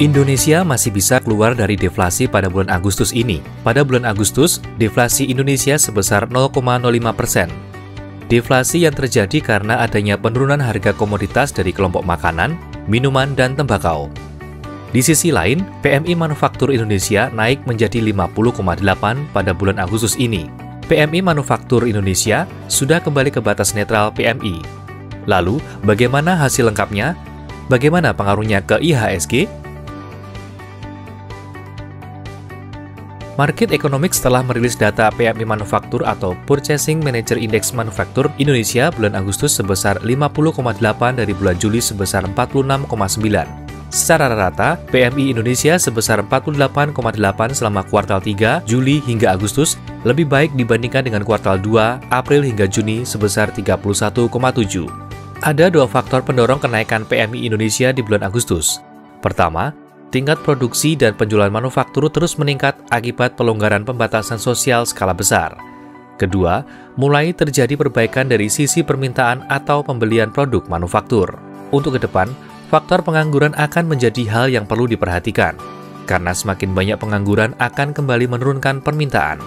Indonesia masih bisa keluar dari deflasi pada bulan Agustus ini. Pada bulan Agustus, deflasi Indonesia sebesar 0,05%. Deflasi yang terjadi karena adanya penurunan harga komoditas dari kelompok makanan, minuman, dan tembakau. Di sisi lain, PMI Manufaktur Indonesia naik menjadi 50,8 pada bulan Agustus ini. PMI Manufaktur Indonesia sudah kembali ke batas netral PMI. Lalu, bagaimana hasil lengkapnya? Bagaimana pengaruhnya ke IHSG? Market Economics telah merilis data PMI Manufaktur atau Purchasing Manager Index Manufaktur Indonesia bulan Agustus sebesar 50,8 dari bulan Juli sebesar 46,9. Secara rata, PMI Indonesia sebesar 48,8 selama kuartal 3, Juli hingga Agustus, lebih baik dibandingkan dengan kuartal 2, April hingga Juni sebesar 31,7. Ada dua faktor pendorong kenaikan PMI Indonesia di bulan Agustus. Pertama, tingkat produksi dan penjualan manufaktur terus meningkat akibat pelonggaran pembatasan sosial skala besar. Kedua, mulai terjadi perbaikan dari sisi permintaan atau pembelian produk manufaktur. Untuk ke depan, faktor pengangguran akan menjadi hal yang perlu diperhatikan, karena semakin banyak pengangguran akan kembali menurunkan permintaan.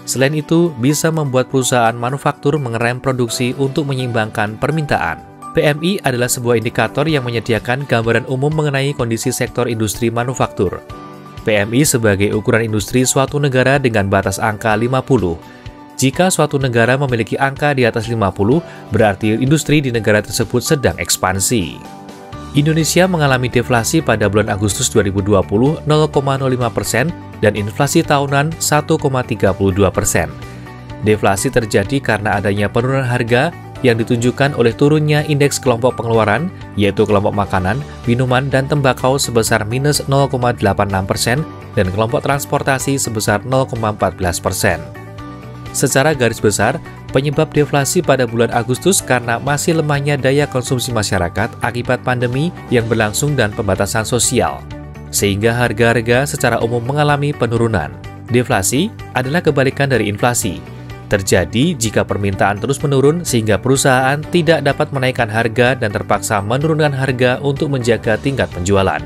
Selain itu, bisa membuat perusahaan manufaktur mengerem produksi untuk menyeimbangkan permintaan. PMI adalah sebuah indikator yang menyediakan gambaran umum mengenai kondisi sektor industri manufaktur. PMI sebagai ukuran industri suatu negara dengan batas angka 50. Jika suatu negara memiliki angka di atas 50, berarti industri di negara tersebut sedang ekspansi. Indonesia mengalami deflasi pada bulan Agustus 2020 0,05% dan inflasi tahunan 1,32%. Deflasi terjadi karena adanya penurunan harga yang ditunjukkan oleh turunnya indeks kelompok pengeluaran, yaitu kelompok makanan, minuman, dan tembakau sebesar minus 0,86% dan kelompok transportasi sebesar 0,14%. Secara garis besar, penyebab deflasi pada bulan Agustus karena masih lemahnya daya konsumsi masyarakat akibat pandemi yang berlangsung dan pembatasan sosial, sehingga harga-harga secara umum mengalami penurunan. Deflasi adalah kebalikan dari inflasi. Terjadi jika permintaan terus menurun sehingga perusahaan tidak dapat menaikkan harga dan terpaksa menurunkan harga untuk menjaga tingkat penjualan.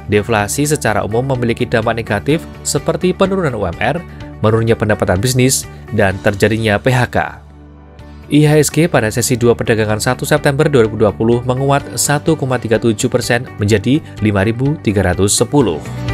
Deflasi secara umum memiliki dampak negatif seperti penurunan UMR, menurunnya pendapatan bisnis, dan terjadinya PHK. IHSG pada sesi 2 perdagangan 1 September 2020 menguat 1,37% menjadi 5.310.